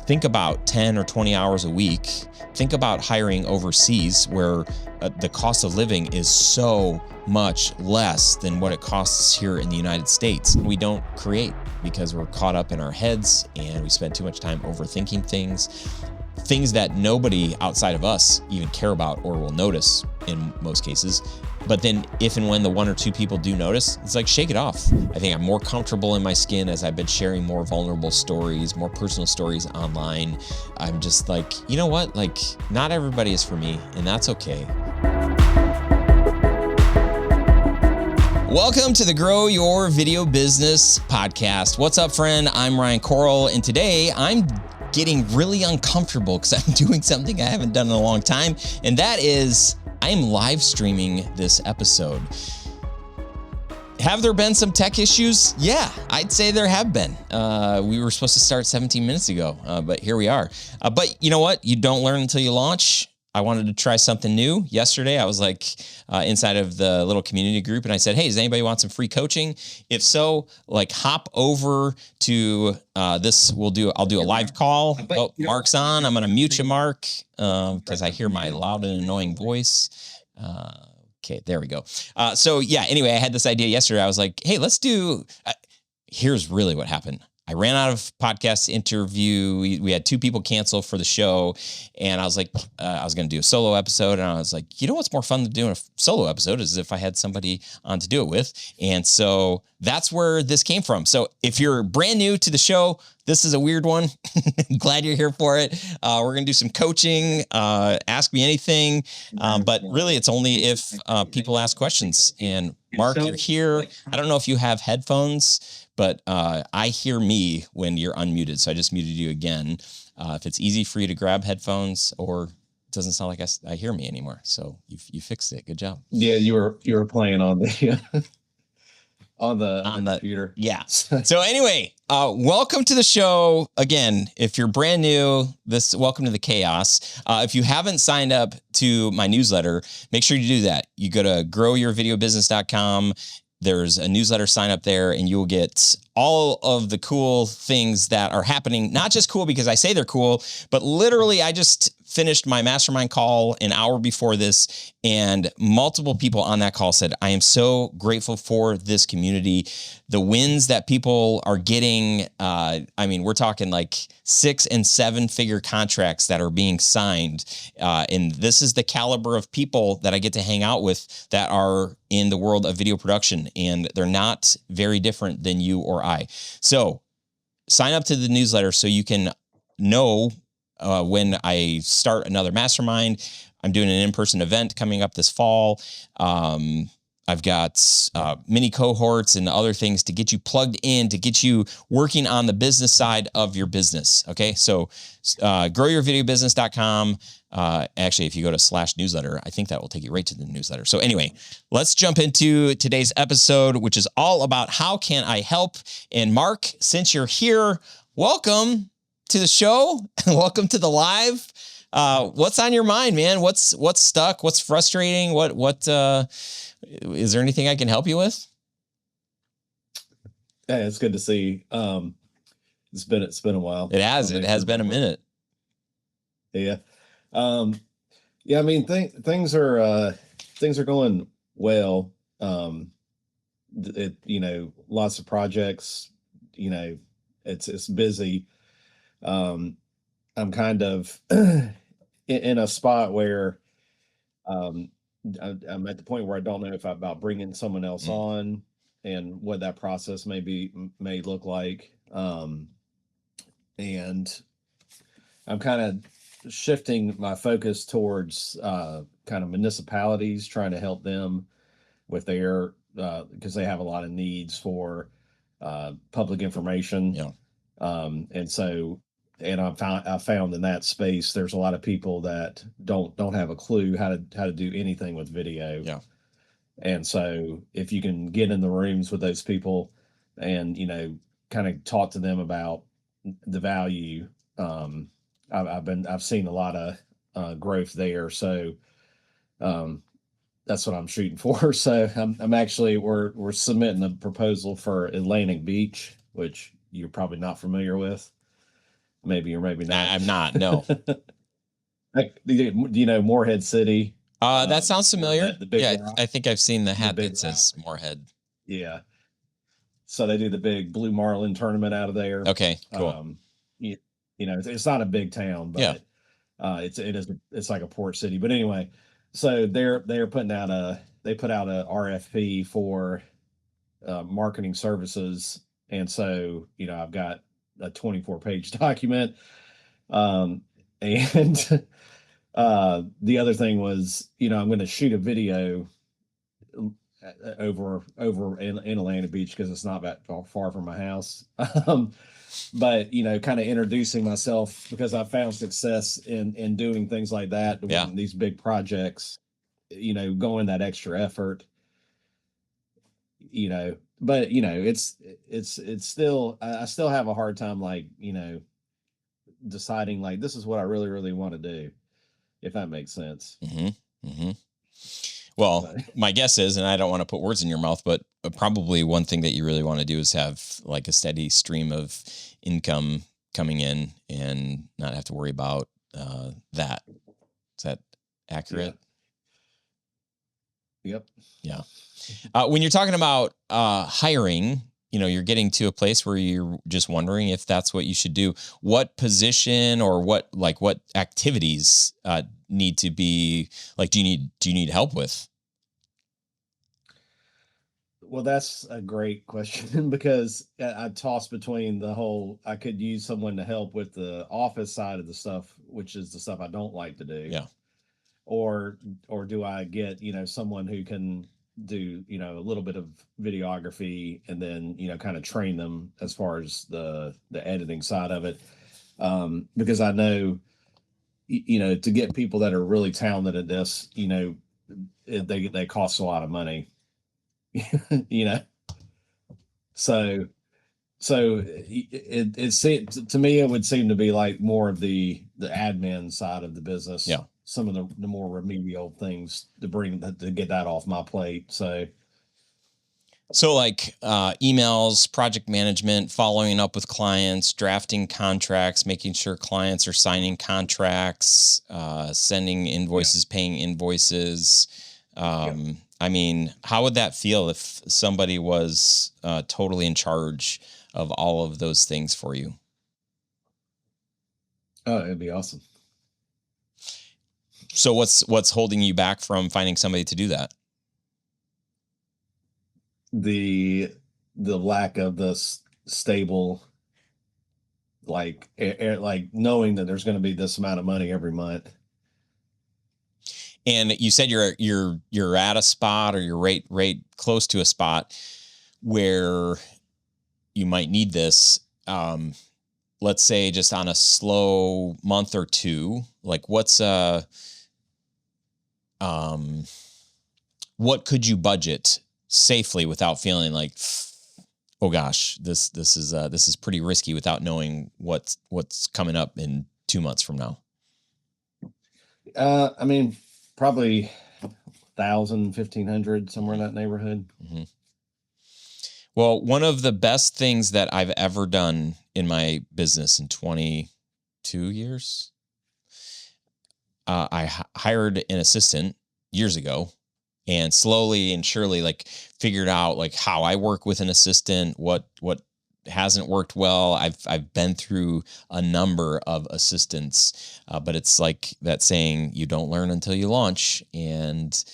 think about 10 or 20 hours a week. Think about hiring overseas where the cost of living is so much less than what it costs here in the United States. We don't create because we're caught up in our heads and we spend too much time overthinking things that nobody outside of us even care about or will notice in most cases. But then if and when the one or two people do notice, it's like, shake it off. I think I'm more comfortable in my skin as I've been sharing more vulnerable stories, more personal stories online. I'm just like, you know what? Like, not everybody is for me, and that's okay. Welcome to the Grow Your Video Business podcast. What's up, friend? I'm Ryan Coral, and today I'm getting really uncomfortable because I'm doing something I haven't done in a long time, and that is I'm live streaming this episode. Have there been some tech issues? Yeah, I'd say there have been. We were supposed to start 17 minutes ago, but here we are. But you know what? You don't learn until you launch. I wanted to try something new. Yesterday, I was like inside of the little community group and I said, hey, does anybody want some free coaching? If so, like hop over to this. I'll do a live call. Oh, Mark's on. I'm going to mute you, Mark, because I hear my loud and annoying voice. Okay, there we go. So yeah, anyway, I had this idea yesterday. I was like, hey, let's do, here's really what happened. I ran out of podcast interview. We had two people cancel for the show. And I was like, I was going to do a solo episode. And I was like, you know what's more fun than doing a solo episode is if I had somebody on to do it with. And so that's where this came from. So if you're brand new to the show, this is a weird one. Glad you're here for it. We're going to do some coaching, ask me anything. But really, it's only if people ask questions. And Mark, you're here. I don't know if you have headphones, but I hear me when you're unmuted. So I just muted you again. If it's easy for you to grab headphones or it doesn't sound like I hear me anymore. So you fixed it. Good job. Yeah, you were playing on the on the computer. Yeah. So anyway, welcome to the show. Again, if you're brand new, welcome to the chaos. If you haven't signed up to my newsletter, make sure you do that. You go to growyourvideobusiness.com. There's a newsletter sign up there and you'll get all of the cool things that are happening. Not just cool because I say they're cool, but literally I just finished my mastermind call an hour before this and multiple people on that call said, I am so grateful for this community. The wins that people are getting, I mean, we're talking like 6 and 7 figure contracts that are being signed. And this is the caliber of people that I get to hang out with that are in the world of video production. And they're not very different than you or I. So sign up to the newsletter so you can know when I start another mastermind. I'm doing an in-person event coming up this fall. I've got mini cohorts and other things to get you plugged in, to get you working on the business side of your business. Okay. So growyourvideobusiness.com. Actually, if you go to /newsletter, I think that will take you right to the newsletter. So anyway, let's jump into today's episode, which is all about how can I help? And Mark, since you're here, welcome to the show. Welcome to the live. What's on your mind, man? What's stuck? What's frustrating? What is there anything I can help you with? Yeah, it's good to see. It's been a while. It has been a minute. Yeah. Yeah, I mean, things are going well. Lots of projects, it's busy. I'm kind of in a spot where I'm at the point where I don't know if I'm about bringing someone else on and what that process may look like. And I'm kind of shifting my focus towards kind of municipalities, trying to help them with their because they have a lot of needs for public information. Yeah. And I found in that space there's a lot of people that don't have a clue how to do anything with video. Yeah. And so if you can get in the rooms with those people and kind of talk to them about the value, I've seen a lot of growth there. So that's what I'm shooting for. So I'm actually we're submitting a proposal for Atlantic Beach, which you're probably not familiar with. maybe or maybe not. I'm not. No. Like, do you know Morehead City? That sounds Where familiar. the big Yeah, rock, I think I've seen the the hat big that rock. says Moorhead. Yeah. So they do the big Blue Marlin tournament out of there. Okay, cool. You, it's not a big town, Yeah. but it's like a port city. But anyway, so they're putting out they put out a RFP for marketing services, and so I've got a 24-page document, and the other thing was I'm going to shoot a video over in Atlanta Beach because it's not that far from my house. But kind of introducing myself because I found success in doing things like that. Yeah. When these big projects, going that extra effort. But it's still I still have a hard time like deciding like this is what I really really want to do, if that makes sense. Mm-hmm. Mm-hmm. Well, my guess is, and I don't want to put words in your mouth, but probably one thing that you really want to do is have like a steady stream of income coming in and not have to worry about that. Is that accurate? Yeah. Yep. Yeah. When you're talking about hiring, you're getting to a place where you're just wondering if that's what you should do. What position or what activities need to be like, do you need help with? Well, that's a great question because I toss between the whole, I could use someone to help with the office side of the stuff, which is the stuff I don't like to do. Yeah. Or do I get, someone who can do, a little bit of videography and then, kind of train them as far as the editing side of it. Because I know, to get people that are really talented at this, they cost a lot of money. So to me it would seem to be like more of the admin side of the business. Yeah. Some of the more remedial things to get that off my plate. So like emails, project management, following up with clients, drafting contracts, making sure clients are signing contracts, sending invoices, paying invoices. I mean, how would that feel if somebody was totally in charge of all of those things for you? Oh, it'd be awesome. So what's holding you back from finding somebody to do that? The lack of the stable, like knowing that there's going to be this amount of money every month. And you said you're at a spot, or you're right close to a spot where you might need this. Let's say just on a slow month or two, like what could you budget safely without feeling like, oh gosh, this is pretty risky, without knowing what's coming up in 2 months from now? I mean, probably 1,000, 1,500, somewhere in that neighborhood. Mm-hmm. Well, one of the best things that I've ever done in my business in 22 years, I hired an assistant years ago, and slowly and surely like figured out like how I work with an assistant, what hasn't worked well. I've been through a number of assistants, but it's like that saying, you don't learn until you launch. And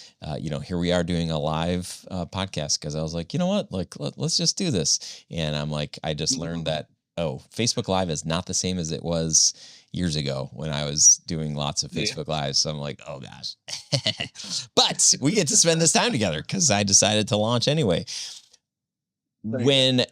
here we are doing a live podcast because I was like, you know what, like let's just do this. And I'm like, I just learned that Facebook Live is not the same as it was years ago when I was doing lots of Facebook Lives. So I'm like, oh gosh, but we get to spend this time together because I decided to launch anyway. When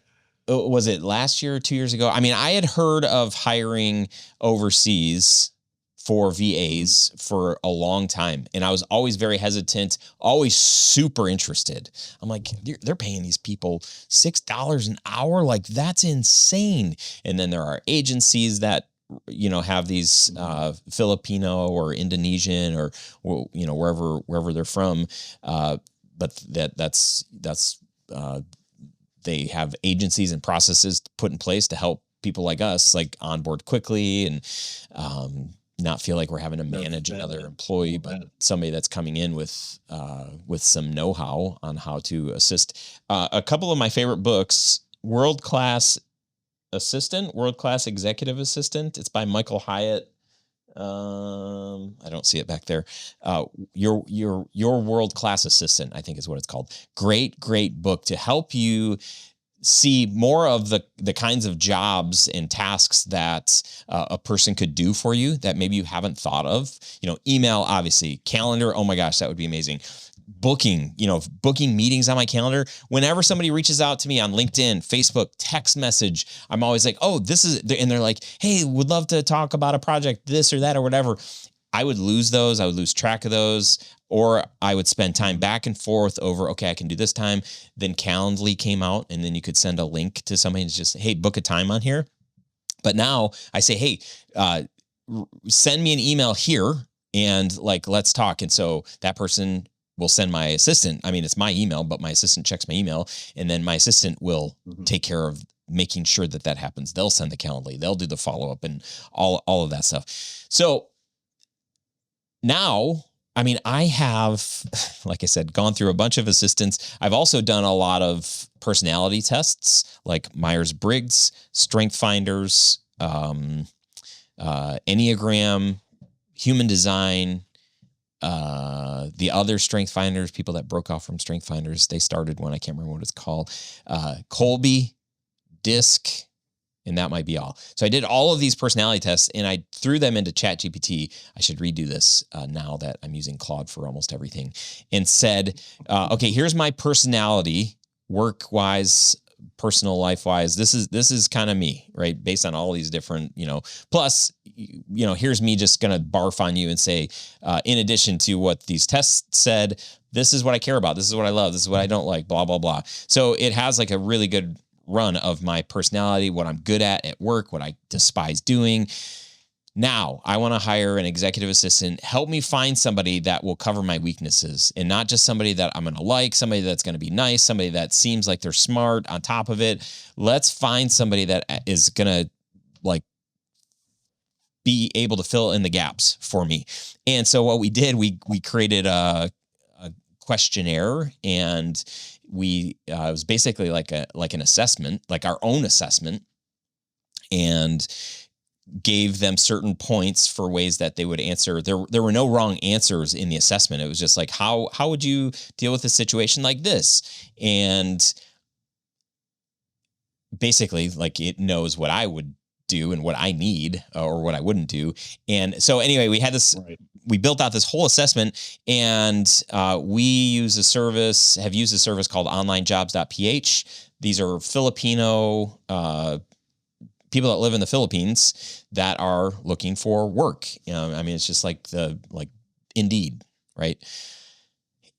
was it, last year or 2 years ago? I mean, I had heard of hiring overseas for VAs for a long time, and I was always very hesitant, always super interested. I'm like, they're paying these people $6 an hour? Like, that's insane. And then there are agencies that have these Filipino or Indonesian or wherever they're from, but that's they have agencies and processes put in place to help people like us like onboard quickly and not feel like we're having to manage another employee, but somebody that's coming in with some know-how on how to assist. A couple of my favorite books, World Class Executive Assistant. It's by Michael Hyatt. I don't see it back there. Your World Class Assistant, I think is what it's called. Great book to help you see more of the kinds of jobs and tasks that a person could do for you that maybe you haven't thought of. Email, obviously, calendar. Oh my gosh, that would be amazing. Booking meetings on my calendar. Whenever somebody reaches out to me on LinkedIn, Facebook, text message, I'm always like, oh, this is, and they're like, hey, would love to talk about a project, this or that or whatever. I would lose those. I would lose track of those, or I would spend time back and forth over, okay, I can do this time. Then Calendly came out, and then you could send a link to somebody and just, hey, book a time on here. But now I say, hey, send me an email here and like, let's talk. And so that person will send my assistant. I mean, it's my email, but my assistant checks my email, and then my assistant will take care of making sure that happens. They'll send the Calendly, they'll do the follow-up and all of that stuff. So now, I mean, I have, like I said, gone through a bunch of assistants. I've also done a lot of personality tests like Myers-Briggs, Strength Finders, Enneagram, Human Design, the other Strength Finders, people that broke off from Strength Finders. They started one, I can't remember what it's called, Colby, DISC, and that might be all. So I did all of these personality tests and I threw them into ChatGPT. I should redo this now that I'm using Claude for almost everything, and said, okay, here's my personality, work-wise, personal life-wise. This is kind of me, right? Based on all these different, plus, here's me just going to barf on you and say, in addition to what these tests said, this is what I care about. This is what I love. This is what I don't like, blah, blah, blah. So it has like a really good run of my personality, what I'm good at work, what I despise doing. Now I want to hire an executive assistant, help me find somebody that will cover my weaknesses, and not just somebody that I'm going to like, somebody that's going to be nice, somebody that seems like they're smart on top of it. Let's find somebody that is going to like be able to fill in the gaps for me. And so what we did, we created a questionnaire, and it was basically like an assessment, like our own assessment, and gave them certain points for ways that they would answer. There were no wrong answers in the assessment. It was just like, how would you deal with a situation like this? And basically, like, it knows what I would do and what I need or what I wouldn't do. And so anyway, we had this, right. We built out this whole assessment, and we have used a service called onlinejobs.ph. These are Filipino people that live in the Philippines that are looking for work. I mean, it's just like Indeed, right?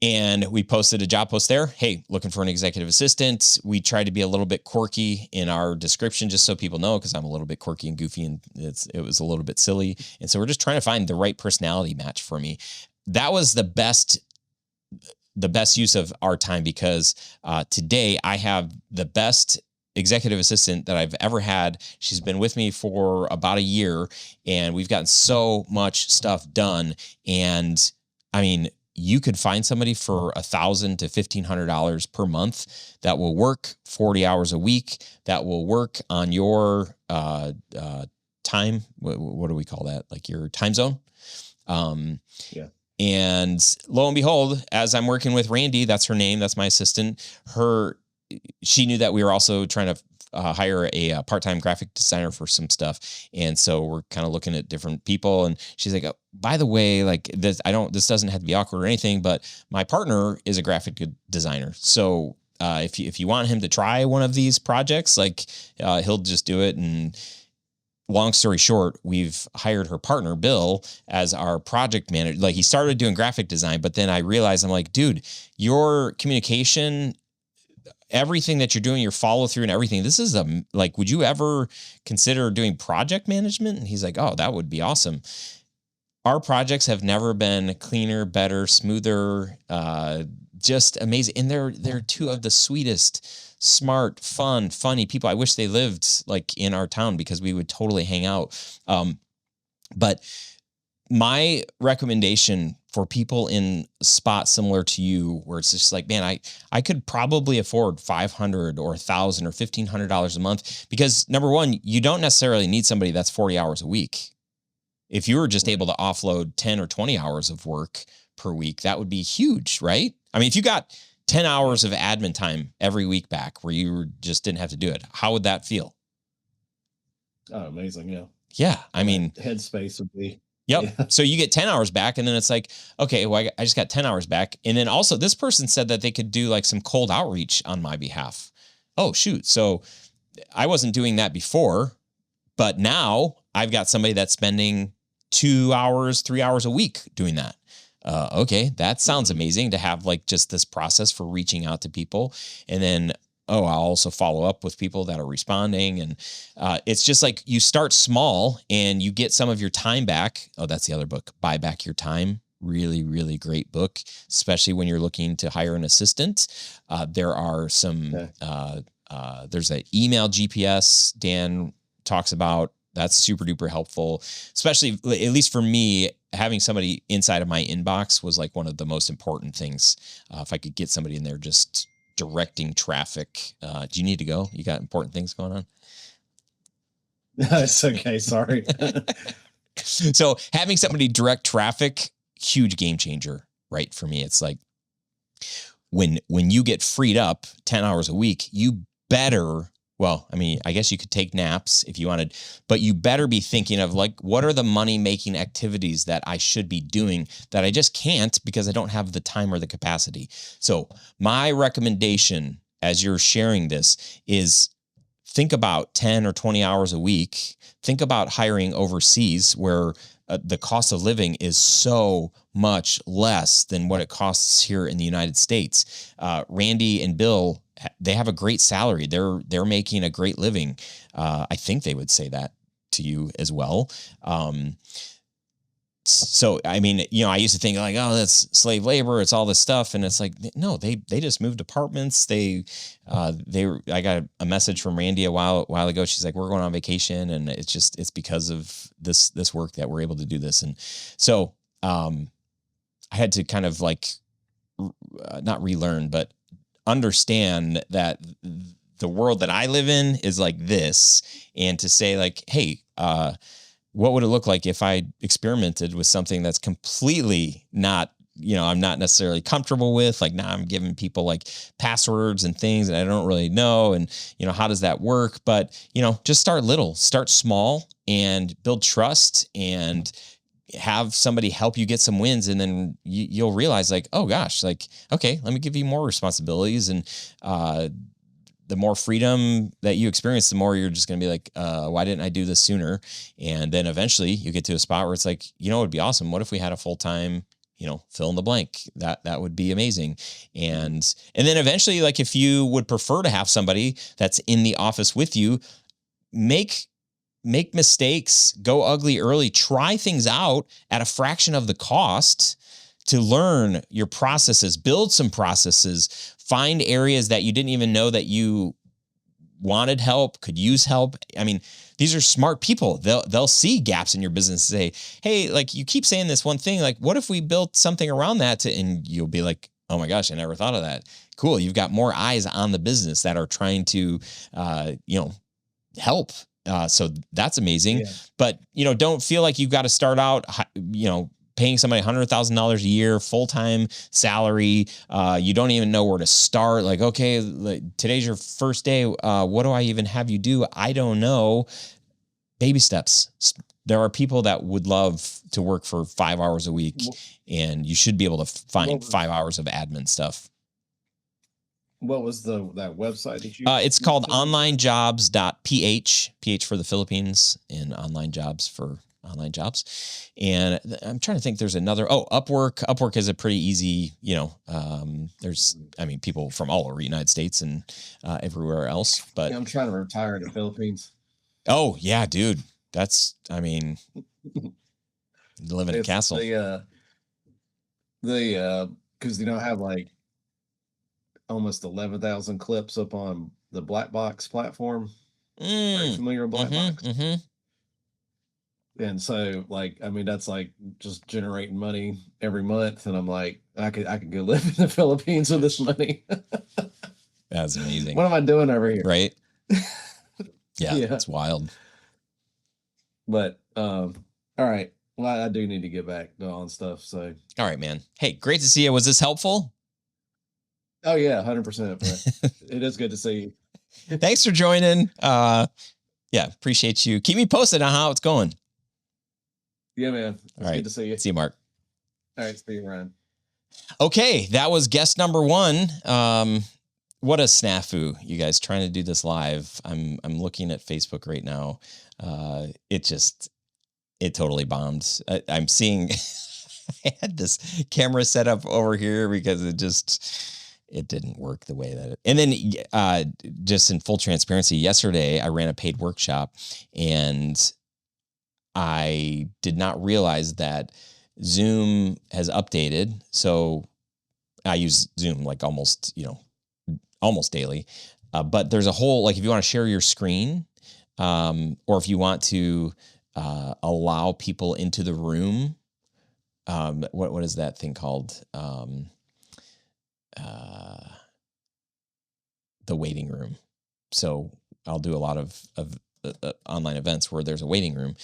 And we posted a job post there. Hey, looking for an executive assistant. We tried to be a little bit quirky in our description, just so people know, because I'm a little bit quirky and goofy, and it was a little bit silly. And so we're just trying to find the right personality match for me. That was the best use of our time, because today I have the best executive assistant that I've ever had. She's been with me for about a year, and we've gotten so much stuff done. And I mean, you could find somebody for $1,000 to $1,500 per month that will work 40 hours a week, that will work on your time. What do we call that? Like your time zone. Yeah. And lo and behold, as I'm working with Randy, that's her name, that's my assistant, she knew that we were also trying to hire a part-time graphic designer for some stuff. And so we're kind of looking at different people, and she's like, oh, by the way, like this doesn't have to be awkward or anything, but my partner is a graphic designer. So if you want him to try one of these projects, like he'll just do it. And long story short, we've hired her partner, Bill, as our project manager. Like, he started doing graphic design, but then I realized, I'm like, dude, your communication, everything that you're doing, your follow through and everything, this is would you ever consider doing project management? And he's like, oh, that would be awesome. Our projects have never been cleaner, better, smoother, just amazing. And they're two of the sweetest smart, fun, funny people. I wish they lived like in our town because we would totally hang out. But my recommendation for people in a spot similar to you, where it's just like, man, I could probably afford $500 or $1,000 or $1,500 a month, because number one, you don't necessarily need somebody that's 40 hours a week. If you were just able to offload 10 or 20 hours of work per week, that would be huge, right? I mean, if you got 10 hours of admin time every week back where you just didn't have to do it, how would that feel? Oh, amazing. Yeah. Yeah. I mean, headspace would be. yep. Yeah. So you get 10 hours back, and then it's like, okay, well, I just got 10 hours back. And then also this person said that they could do like some cold outreach on my behalf. Oh, shoot. So I wasn't doing that before, but now I've got somebody that's spending 2 hours, 3 hours a week doing that. Okay, that sounds amazing to have like just this process for reaching out to people. And then, I'll also follow up with people that are responding. And it's just like you start small and you get some of your time back. Oh, that's the other book, Buy Back Your Time. Really, really great book, especially when you're looking to hire an assistant. There are some, there's an email GPS Dan talks about. That's super duper helpful, especially at least for me, having somebody inside of my inbox was like one of the most important things. If I could get somebody in there just directing traffic. Do you need to go? You got important things going on? It's okay. Sorry. So having somebody direct traffic, huge game changer, right? For me, it's like when you get freed up 10 hours a week, you better, well, I mean, I guess you could take naps if you wanted, but you better be thinking of like, what are the money making activities that I should be doing that I just can't because I don't have the time or the capacity. So my recommendation as you're sharing this is think about 10 or 20 hours a week. Think about hiring overseas where the cost of living is so much less than what it costs here in the United States. Randy and Bill, they have a great salary. They're making a great living. I think they would say that to you as well. So, I mean, I used to think like, oh, that's slave labor. It's all this stuff. And it's like, no, they just moved apartments. I got a message from Randy a while ago. She's like, we're going on vacation. And it's because of this work that we're able to do this. And so, I had to kind of like, not relearn, but understand that the world that I live in is like this. And to say like, hey, what would it look like if I experimented with something that's completely not, I'm not necessarily comfortable with? Like now I'm giving people like passwords and things that I don't really know. And, how does that work? But, just start little, start small and build trust and have somebody help you get some wins. And then you'll realize like, oh gosh, like, okay, let me give you more responsibilities. And, the more freedom that you experience, the more you're just going to be like, why didn't I do this sooner? And then eventually you get to a spot where it's like, it would be awesome. What if we had a full-time, fill in the blank? That would be amazing. And then eventually, like if you would prefer to have somebody that's in the office with you, make mistakes, go ugly early, try things out at a fraction of the cost to learn your processes, build some processes, find areas that you didn't even know that you wanted help, could use help. I mean, these are smart people. They'll see gaps in your business and say, hey, like you keep saying this one thing, like what if we built something around that and you'll be like, oh my gosh, I never thought of that. Cool. You've got more eyes on the business that are trying to, help. So that's amazing. Yeah. But, don't feel like you've got to start out, paying somebody $100,000 a year, full-time salary. You don't even know where to start. Like, okay, today's your first day. What do I even have you do? I don't know. Baby steps. There are people that would love to work for 5 hours a week, and you should be able to find 5 hours of admin stuff. What was that website that you? It's called onlinejobs.ph, PH for the Philippines, and online jobs for online jobs. And I'm trying to think there's another, Upwork. Upwork is a pretty easy, there's, people from all over the United States and everywhere else, but I'm trying to retire in the Philippines. Oh yeah, dude. That's, live in a castle. Because, I have like almost 11,000 clips up on the Black Box platform. Are you Mm. familiar with Black Mm-hmm. Box? Mm-hmm. And so, like, I mean, that's like just generating money every month. And I'm like, I could go live in the Philippines with this money. That's amazing. What am I doing over here? Right? Yeah, Yeah. it's wild. But all right. Well, I do need to get back on stuff. So All right, man. Hey, great to see you. Was this helpful? oh yeah, 100%, bro. It is good to see you. Thanks for joining. Yeah, appreciate you. Keep me posted on how it's going. Yeah, man. It's All right. good to see you. See you, Mark. All right, see you, Ryan. Okay, that was guest number one. What a snafu, you guys, trying to do this live. I'm looking at Facebook right now. It totally bombed. I'm seeing I had this camera set up over here because it didn't work the way that it. And then just in full transparency, yesterday I ran a paid workshop and I did not realize that Zoom has updated. So I use Zoom like almost daily. But there's a whole, like if you want to share your screen, or if you want to allow people into the room, what is that thing called? The waiting room. So I'll do a lot of online events where there's a waiting room.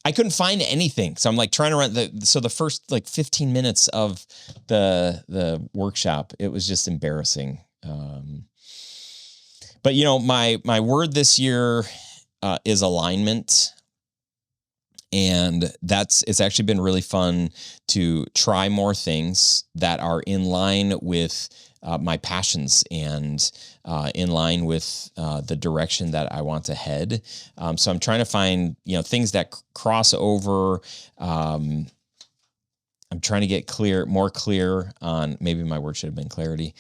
I couldn't find anything. So I'm like trying to run the first like 15 minutes of the workshop, it was just embarrassing. But my word this year is alignment. And it's actually been really fun to try more things that are in line with my passions and in line with the direction that I want to head. So I'm trying to find, things that cross over. I'm trying to get more clear on, maybe my word should have been clarity,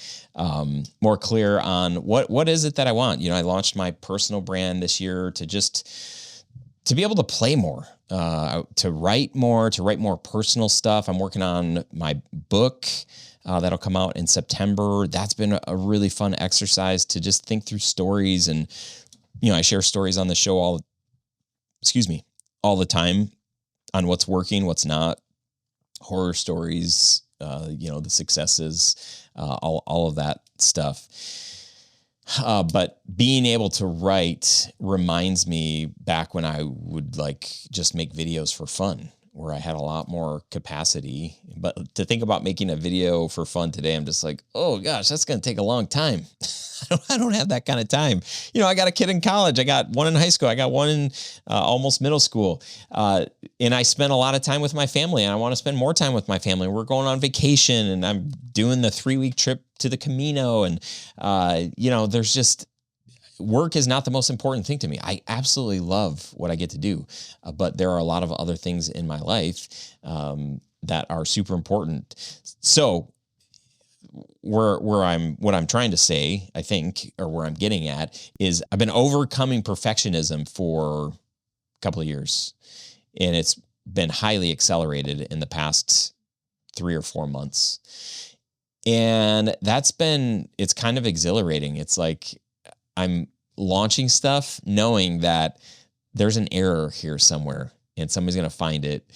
more clear on what is it that I want. I launched my personal brand this year to be able to play more, to write more personal stuff. I'm working on my book that'll come out in September. That's been a really fun exercise to just think through stories. And, I share stories on the show all the time on what's working, what's not, horror stories, the successes, all of that stuff. But being able to write reminds me back when I would just make videos for fun, where I had a lot more capacity. But to think about making a video for fun today, I'm just like, oh gosh, that's going to take a long time. I don't have that kind of time. I got a kid in college. I got one in high school. I got one in almost middle school. And I spend a lot of time with my family, and I want to spend more time with my family. We're going on vacation, and I'm doing the 3-week trip to the Camino. And, there's just, work is not the most important thing to me. I absolutely love what I get to do. But there are a lot of other things in my life that are super important. So what I'm trying to say, I think, or where I'm getting at is I've been overcoming perfectionism for a couple of years, and it's been highly accelerated in the past 3 or 4 months. And it's kind of exhilarating. It's like I'm launching stuff knowing that there's an error here somewhere and somebody's going to find it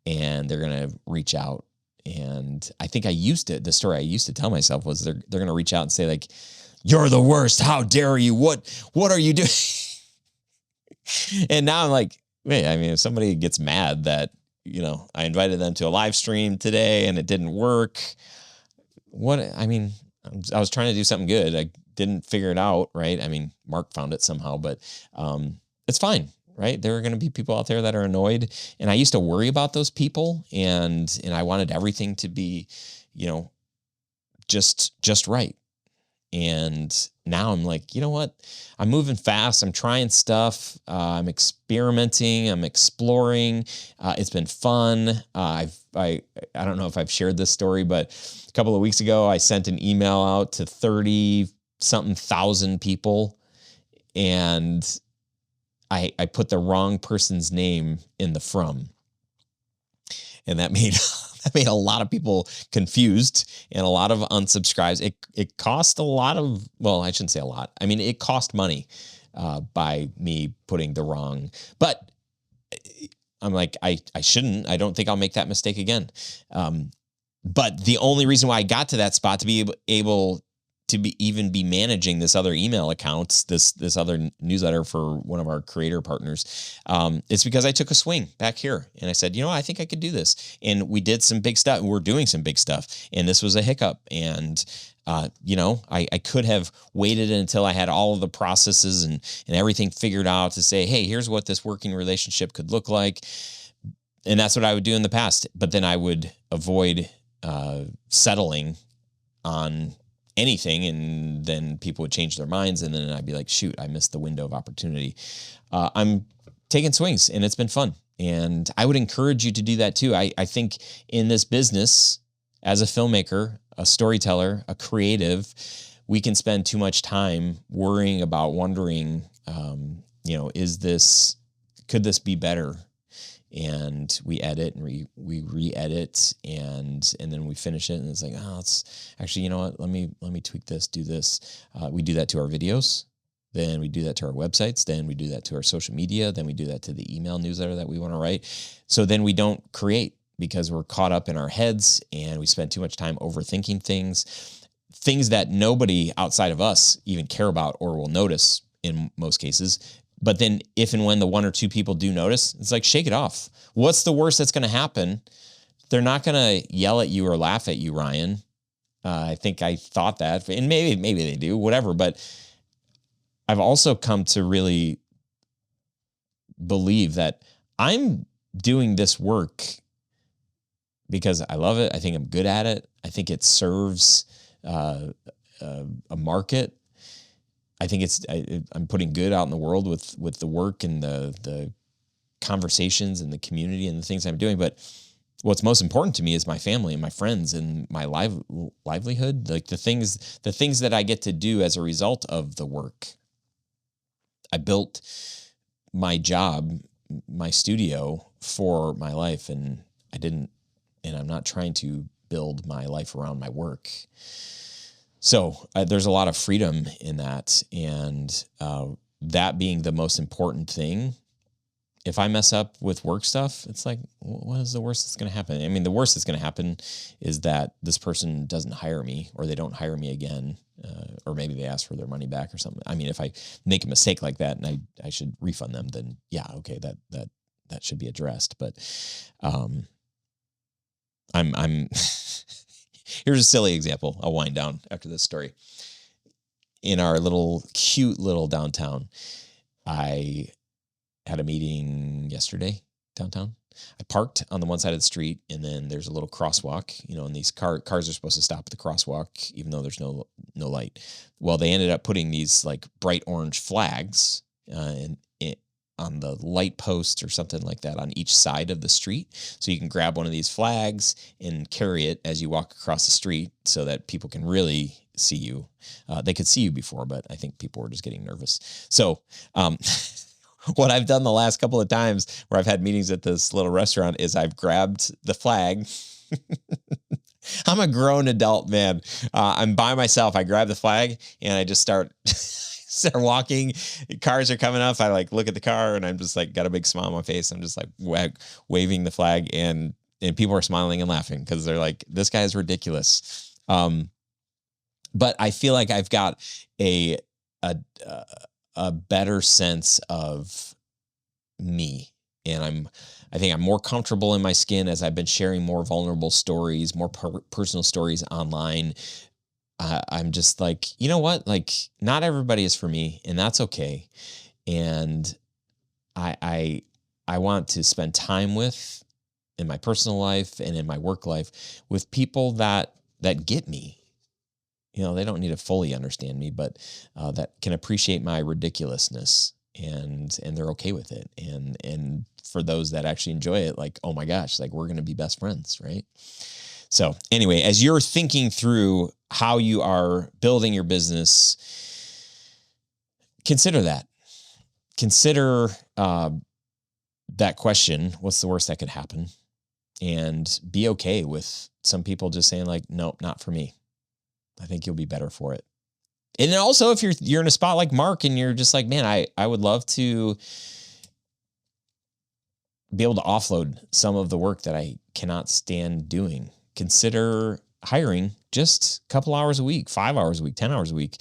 and they're going to reach out. And I think the story I used to tell myself was they're going to reach out and say like, you're the worst. How dare you? What are you doing? And now I'm like, wait, I mean, if somebody gets mad that, I invited them to a live stream today and it didn't work, I was trying to do something good. I didn't figure it out, right? I mean, Mark found it somehow, but it's fine, right? There are going to be people out there that are annoyed. And I used to worry about those people, and I wanted everything to be, just right. And now I'm like, you know what? I'm moving fast. I'm trying stuff. I'm experimenting. I'm exploring. It's been fun. I don't know if I've shared this story, but a couple of weeks ago, I sent an email out to 30-something thousand people, and I put the wrong person's name in the from, and that made I made a lot of people confused and a lot of unsubscribes. It cost a lot of, well, I shouldn't say a lot. I mean, it cost money by me putting the wrong, but I'm like, I shouldn't. I don't think I'll make that mistake again. But the only reason why I got to that spot to be able to even be managing this other email account, this other newsletter for one of our creator partners, it's because I took a swing back here and I said, I think I could do this. And we did some big stuff. We're doing some big stuff, and this was a hiccup. And I could have waited until I had all of the processes and everything figured out to say, hey, here's what this working relationship could look like. And that's what I would do in the past. But then I would avoid settling on anything, and then people would change their minds, and then I'd be like, shoot, I missed the window of opportunity. I'm taking swings, and it's been fun. And I would encourage you to do that too. I think in this business, as a filmmaker, a storyteller, a creative, we can spend too much time worrying about, wondering, could this be better? And we edit and we re-edit and then we finish it, and it's like, oh, it's actually, you know what? Let me tweak this, do this. We do that to our videos, then we do that to our websites, then we do that to our social media, then we do that to the email newsletter that we want to write. So then we don't create because we're caught up in our heads and we spend too much time overthinking things that nobody outside of us even care about or will notice in most cases. But then if and when the one or two people do notice, it's like, shake it off. What's the worst that's going to happen? They're not going to yell at you or laugh at you, Ryan. I think I thought that, and maybe they do, whatever. But I've also come to really believe that I'm doing this work because I love it. I think I'm good at it. I think it serves a market. I think I'm putting good out in the world with the work and the conversations and the community and the things I'm doing. But what's most important to me is my family and my friends and my livelihood, like the things that I get to do as a result of the work. I built my job, my studio for my life, and I'm not trying to build my life around my work. So there's a lot of freedom in that, and that being the most important thing. If I mess up with work stuff, it's like, what is the worst that's going to happen? I mean, the worst that's going to happen is that this person doesn't hire me, or they don't hire me again, or maybe they ask for their money back or something. I mean, if I make a mistake like that and I should refund them, then yeah, okay, that should be addressed. But I'm here's a silly example. I'll wind down after this story. In our cute little downtown, I had a meeting yesterday downtown. I parked on the one side of the street, and then there's a little crosswalk, and these cars are supposed to stop at the crosswalk, even though there's no light. Well, they ended up putting these like bright orange flags on the light post or something like that on each side of the street. So you can grab one of these flags and carry it as you walk across the street so that people can really see you. They could see you before, but I think people were just getting nervous. So what I've done the last couple of times where I've had meetings at this little restaurant is I've grabbed the flag. I'm a grown adult, man. I'm by myself. I grab the flag and I just start walking. Cars are coming up. I like look at the car and I'm just like got a big smile on my face. I'm just like waving the flag, and people are smiling and laughing because they're like, this guy is ridiculous. But I feel like I've got a better sense of me, and I think I'm more comfortable in my skin as I've been sharing more vulnerable stories, more personal stories online. I'm just like, you know what? Like, not everybody is for me, and that's okay. And I want to spend time with, in my personal life and in my work life, with people that get me. They don't need to fully understand me, but that can appreciate my ridiculousness, and they're okay with it. And for those that actually enjoy it, like, oh my gosh, like we're going to be best friends, right? So anyway, as you're thinking through how you are building your business, consider that. Consider that question, what's the worst that could happen? and be okay with some people just saying like, nope, not for me. I think you'll be better for it. And then also if you're in a spot like Mark and you're just like, man, I would love to be able to offload some of the work that I cannot stand doing, consider hiring just a couple hours a week, 5 hours a week, 10 hours a week.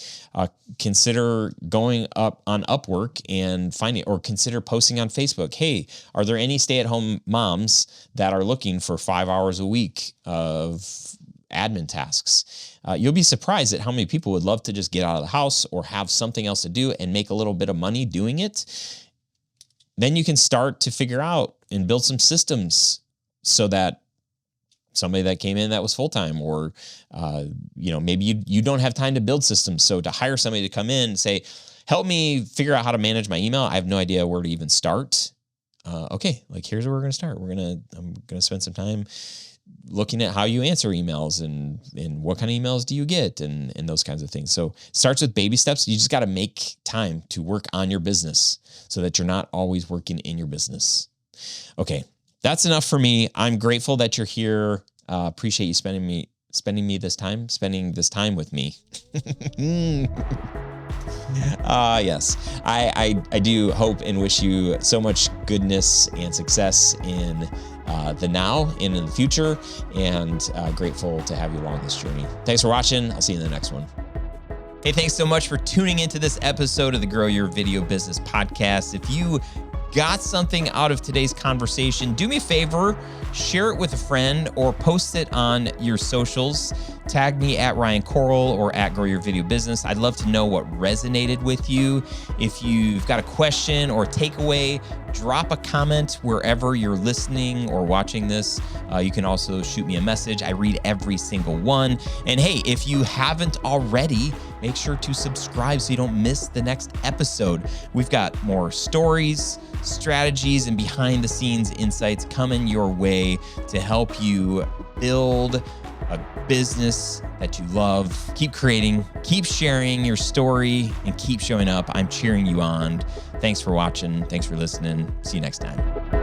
Consider going up on Upwork and finding, or consider posting on Facebook. Hey, are there any stay-at-home moms that are looking for 5 hours a week of admin tasks? You'll be surprised at how many people would love to just get out of the house or have something else to do and make a little bit of money doing it. Then you can start to figure out and build some systems so that somebody that came in that was full-time, or, maybe you don't have time to build systems. So to hire somebody to come in and say, help me figure out how to manage my email. I have no idea where to even start. Okay, like here's where we're going to start. I'm going to spend some time looking at how you answer emails and what kind of emails do you get and those kinds of things. So it starts with baby steps. You just got to make time to work on your business so that you're not always working in your business. Okay, that's enough for me. I'm grateful that you're here. Appreciate you spending this time with me. Yes, I do hope and wish you so much goodness and success in the now and in the future, and grateful to have you along this journey. Thanks for watching. I'll see you in the next one. Hey, thanks so much for tuning into this episode of the Grow Your Video Business podcast. If you got something out of today's conversation, do me a favor, share it with a friend or post it on your socials. Tag me at Ryan Coral or at Grow Your Video Business. I'd love to know what resonated with you. If you've got a question or takeaway, drop a comment wherever you're listening or watching this. You can also shoot me a message. I read every single one. And hey, if you haven't already, make sure to subscribe so you don't miss the next episode. We've got more stories, strategies, and behind the scenes insights coming your way to help you build a business that you love. Keep creating, keep sharing your story, and keep showing up. I'm cheering you on. Thanks for watching. Thanks for listening. See you next time.